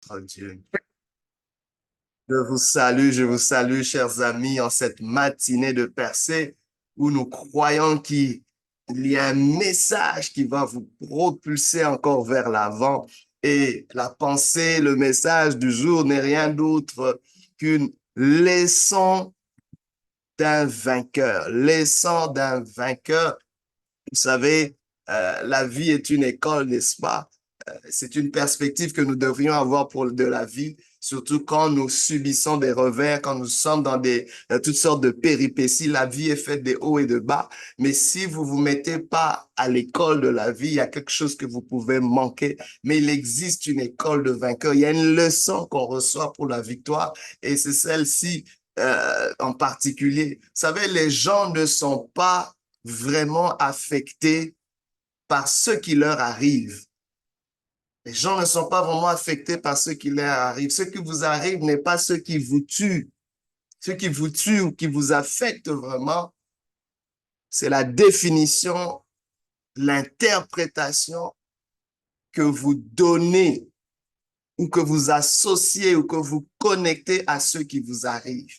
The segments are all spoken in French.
notre Dieu. Je vous salue, chers amis, en cette matinée de percée où nous croyons qu'il y a un message qui va vous propulser encore vers l'avant. Et la pensée, le message du jour n'est rien d'autre qu'une leçon d'un vainqueur. Leçon d'un vainqueur. Vous savez, la vie est une école, n'est-ce pas? C'est une perspective que nous devrions avoir pour de la vie, surtout quand nous subissons des revers, quand nous sommes dans toutes sortes de péripéties. La vie est faite des hauts et de bas. Mais si vous vous mettez pas à l'école de la vie, il y a quelque chose que vous pouvez manquer. Mais il existe une école de vainqueur. Il y a une leçon qu'on reçoit pour la victoire et c'est celle-ci en particulier. Vous savez, les gens ne sont pas vraiment affectés par ce qui leur arrive. Les gens ne sont pas vraiment affectés par ce qui leur arrive. Ce qui vous arrive n'est pas ce qui vous tue. Ce qui vous tue ou qui vous affecte vraiment, c'est la définition, l'interprétation que vous donnez ou que vous associez ou que vous connectez à ce qui vous arrive.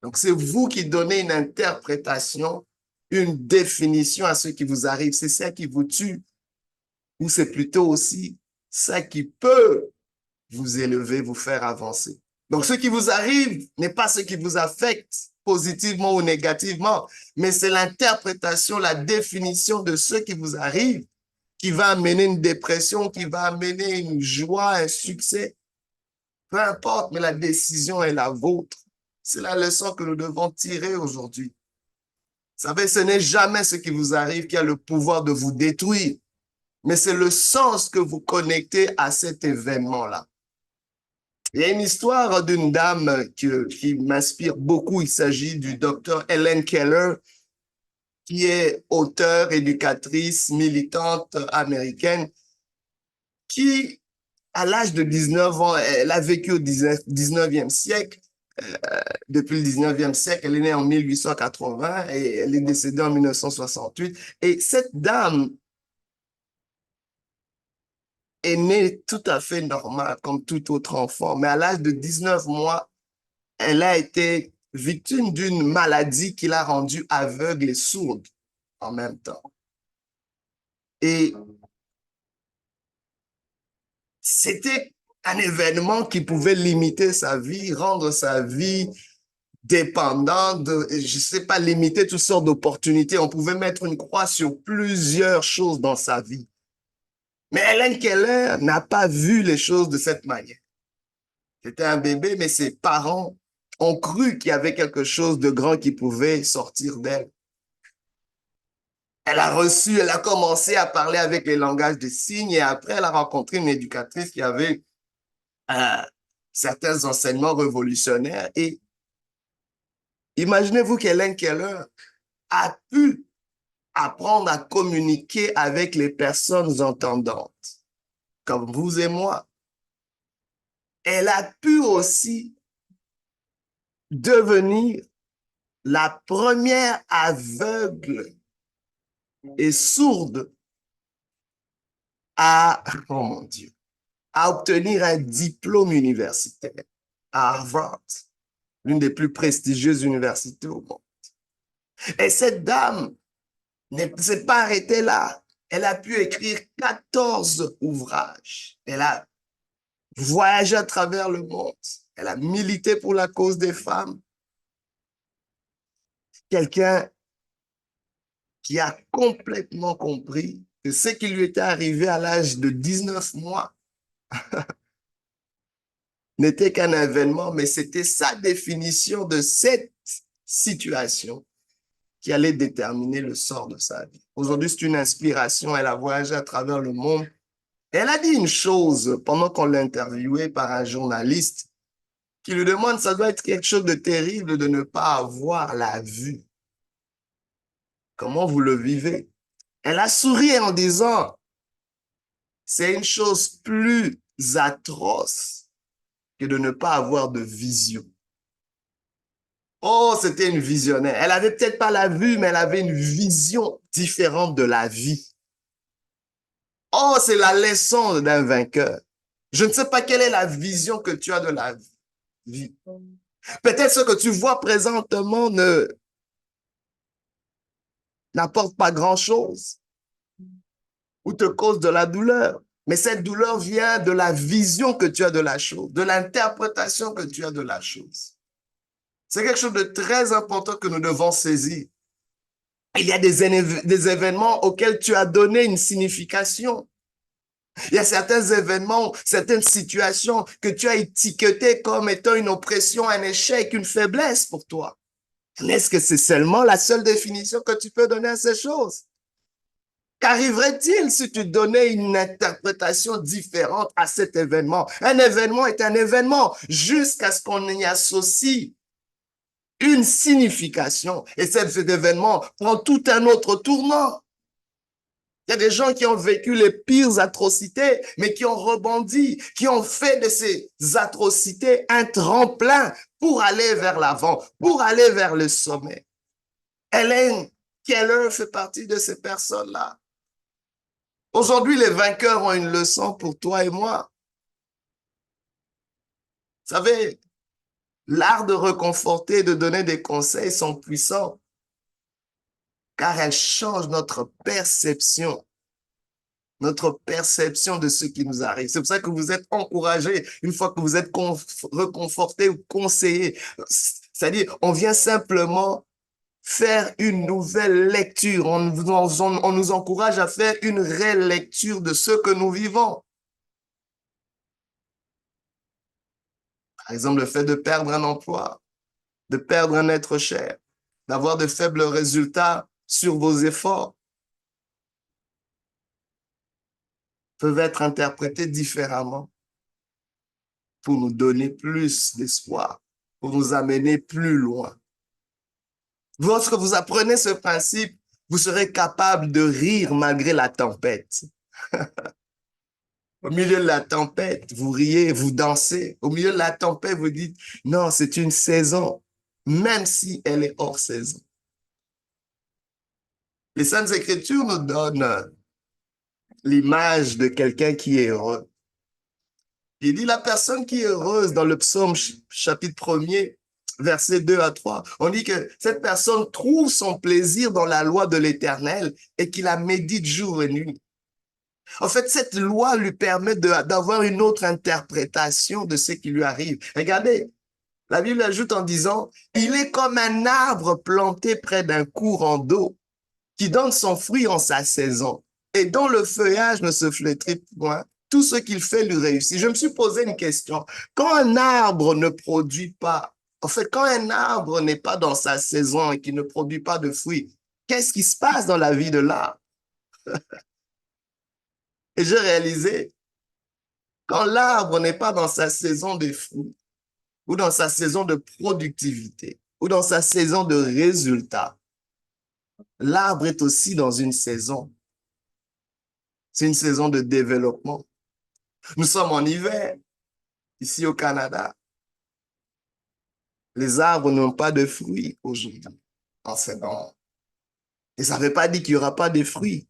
Donc, c'est vous qui donnez une interprétation, une définition à ce qui vous arrive. C'est ça qui vous tue ou c'est plutôt aussi ça qui peut vous élever, vous faire avancer. Donc, ce qui vous arrive n'est pas ce qui vous affecte positivement ou négativement, mais c'est l'interprétation, la définition de ce qui vous arrive qui va amener une dépression, qui va amener une joie, un succès. Peu importe, mais la décision est la vôtre. C'est la leçon que nous devons tirer aujourd'hui. Vous savez, ce n'est jamais ce qui vous arrive qui a le pouvoir de vous détruire, mais c'est le sens que vous connectez à cet événement-là. Il y a une histoire d'une dame qui m'inspire beaucoup. Il s'agit du docteur Helen Keller, qui est auteure, éducatrice, militante américaine, qui, à l'âge de 19 ans, elle a vécu au 19e siècle. Depuis le 19e siècle, elle est née en 1880 et elle est décédée en 1968. Et cette dame est née tout à fait normale, comme tout autre enfant. Mais à l'âge de 19 mois, elle a été victime d'une maladie qui l'a rendue aveugle et sourde en même temps. Et c'était un événement qui pouvait limiter sa vie, rendre sa vie dépendante, je ne sais pas, limiter toutes sortes d'opportunités. On pouvait mettre une croix sur plusieurs choses dans sa vie. Mais Helen Keller n'a pas vu les choses de cette manière. C'était un bébé, mais ses parents ont cru qu'il y avait quelque chose de grand qui pouvait sortir d'elle. Elle a commencé à parler avec les langages de signes et après, elle a rencontré une éducatrice qui avait euh, certains enseignements révolutionnaires. Et imaginez-vous qu'Helen Keller a pu apprendre à communiquer avec les personnes entendantes, comme vous et moi. Elle a pu aussi devenir la première aveugle et sourde oh mon Dieu, à obtenir un diplôme universitaire à Harvard, l'une des plus prestigieuses universités au monde. Et cette dame ne s'est pas arrêtée là. Elle a pu écrire 14 ouvrages. Elle a voyagé à travers le monde. Elle a milité pour la cause des femmes. Quelqu'un qui a complètement compris que ce qui lui était arrivé à l'âge de 19 mois n'était qu'un événement, mais c'était sa définition de cette situation qui allait déterminer le sort de sa vie. Aujourd'hui, c'est une inspiration. Elle a voyagé à travers le monde. Elle a dit une chose pendant qu'on l'a interviewée par un journaliste qui lui demande, ça doit être quelque chose de terrible de ne pas avoir la vue. Comment vous le vivez? Elle a souri en disant, c'est une chose plus atroce que de ne pas avoir de vision. Oh, c'était une visionnaire. Elle avait peut-être pas la vue, mais elle avait une vision différente de la vie. Oh, c'est la leçon d'un vainqueur. Je ne sais pas quelle est la vision que tu as de la vie. Peut-être ce que tu vois présentement n'apporte pas grand-chose ou te cause de la douleur. Mais cette douleur vient de la vision que tu as de la chose, de l'interprétation que tu as de la chose. C'est quelque chose de très important que nous devons saisir. Il y a des événements auxquels tu as donné une signification. Il y a certains événements, certaines situations que tu as étiquetées comme étant une oppression, un échec, une faiblesse pour toi. Mais est-ce que c'est seulement la seule définition que tu peux donner à ces choses? Qu'arriverait-il si tu donnais une interprétation différente à cet événement? Un événement est un événement jusqu'à ce qu'on y associe une signification. Et cet événement prend tout un autre tournant. Il y a des gens qui ont vécu les pires atrocités, mais qui ont rebondi, qui ont fait de ces atrocités un tremplin pour aller vers l'avant, pour aller vers le sommet. Hélène Keller fait partie de ces personnes-là. Aujourd'hui, les vainqueurs ont une leçon pour toi et moi. Vous savez, l'art de réconforter, de donner des conseils sont puissants, car elles changent notre perception de ce qui nous arrive. C'est pour ça que vous êtes encouragés une fois que vous êtes reconfortés ou conseillés. C'est-à-dire, on vient simplement faire une nouvelle lecture. On nous encourage à faire une réelle lecture de ce que nous vivons. Par exemple, le fait de perdre un emploi, de perdre un être cher, d'avoir de faibles résultats sur vos efforts, peuvent être interprétés différemment pour nous donner plus d'espoir, pour nous amener plus loin. Lorsque vous apprenez ce principe, vous serez capable de rire malgré la tempête. Au milieu de la tempête, vous riez, vous dansez. Au milieu de la tempête, vous dites, non, c'est une saison, même si elle est hors saison. Les Saintes Écritures nous donnent l'image de quelqu'un qui est heureux. Il dit la personne qui est heureuse dans le psaume chapitre 1er, versets 2 à 3. On dit que cette personne trouve son plaisir dans la loi de l'Éternel et qu'il la médite jour et nuit. En fait, cette loi lui permet d'avoir une autre interprétation de ce qui lui arrive. Regardez, la Bible ajoute en disant, il est comme un arbre planté près d'un courant d'eau qui donne son fruit en sa saison et dont le feuillage ne se flétrit point. Tout ce qu'il fait lui réussit. Je me suis posé une question. Quand un arbre ne produit pas, en fait, quand un arbre n'est pas dans sa saison et qu'il ne produit pas de fruits, qu'est-ce qui se passe dans la vie de l'arbre? Et j'ai réalisé, quand l'arbre n'est pas dans sa saison de fruits, ou dans sa saison de productivité, ou dans sa saison de résultat, l'arbre est aussi dans une saison. C'est une saison de développement. Nous sommes en hiver, ici au Canada. Les arbres n'ont pas de fruits aujourd'hui, en ce moment. Et ça ne veut pas dire qu'il n'y aura pas de fruits.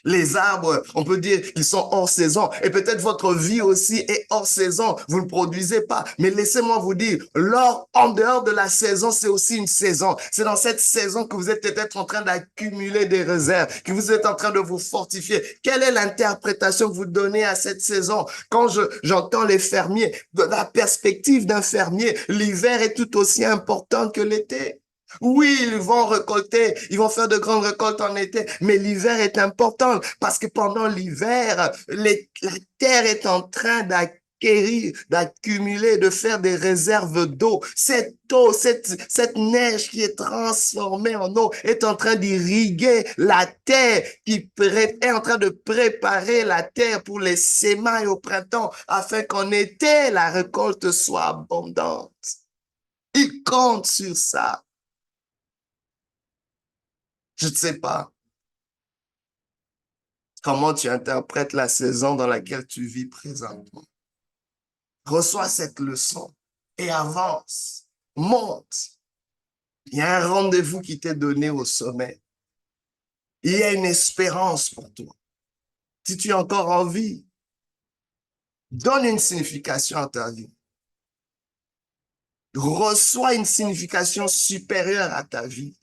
Les arbres, on peut dire qu'ils sont hors saison. Et peut-être votre vie aussi est hors saison. Vous ne produisez pas. Mais laissez-moi vous dire, l'or en dehors de la saison, c'est aussi une saison. C'est dans cette saison que vous êtes peut-être en train d'accumuler des réserves, que vous êtes en train de vous fortifier. Quelle est l'interprétation que vous donnez à cette saison? Quand j'entends les fermiers, de la perspective d'un fermier, l'hiver est tout aussi important que l'été. Oui, ils vont récolter, ils vont faire de grandes récoltes en été, mais l'hiver est important parce que pendant l'hiver, la terre est en train d'acquérir, d'accumuler, de faire des réserves d'eau. Cette eau, cette neige qui est transformée en eau est en train d'irriguer la terre, qui est en train de préparer la terre pour les semailles au printemps afin qu'en été, la récolte soit abondante. Ils comptent sur ça. Je ne sais pas comment tu interprètes la saison dans laquelle tu vis présentement. Reçois cette leçon et avance, monte. Il y a un rendez-vous qui t'est donné au sommet. Il y a une espérance pour toi. Si tu es encore en vie, Donne une signification à ta vie. Reçois une signification supérieure à ta vie.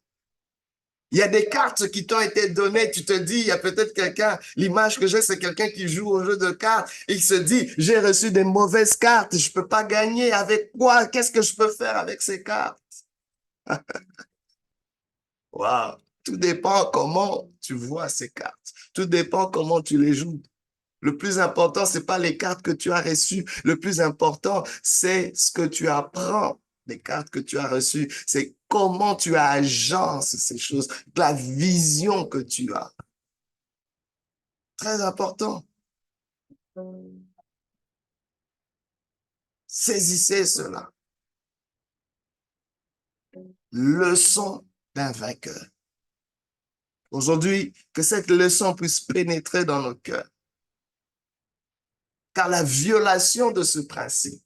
Il y a des cartes qui t'ont été données. Tu te dis, il y a peut-être quelqu'un, l'image que j'ai, c'est quelqu'un qui joue au jeu de cartes et il se dit, j'ai reçu des mauvaises cartes, je peux pas gagner. Avec quoi? Qu'est-ce que je peux faire avec ces cartes? Wow. Tout dépend comment tu vois ces cartes. Tout dépend comment tu les joues. Le plus important, c'est pas les cartes que tu as reçues. Le plus important, c'est ce que tu apprends des cartes que tu as reçues. C'est comment tu agences ces choses, la vision que tu as. Très important. Saisissez cela. Leçon d'un vainqueur. Aujourd'hui, que cette leçon puisse pénétrer dans nos cœurs. Car la violation de ce principe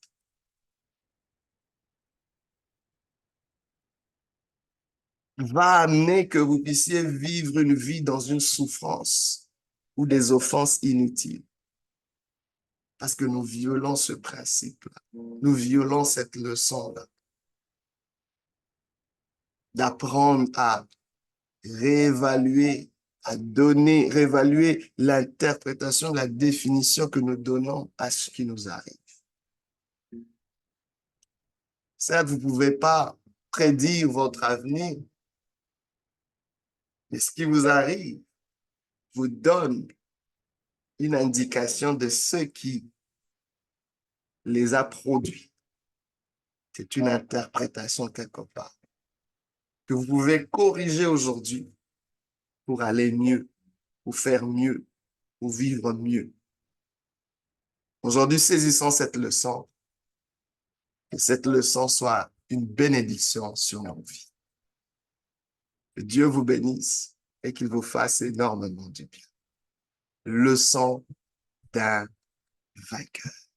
va amener que vous puissiez vivre une vie dans une souffrance ou des offenses inutiles. Parce que nous violons ce principe-là. Nous violons cette leçon-là. D'apprendre à réévaluer, à donner, réévaluer l'interprétation, la définition que nous donnons à ce qui nous arrive. Certes, vous ne pouvez pas prédire votre avenir, mais ce qui vous arrive vous donne une indication de ce qui les a produits. C'est une interprétation quelque part que vous pouvez corriger aujourd'hui pour aller mieux, pour faire mieux, pour vivre mieux. Aujourd'hui, saisissons cette leçon, que cette leçon soit une bénédiction sur nos vies. Que Dieu vous bénisse et qu'il vous fasse énormément du bien. Leçon d'un vainqueur.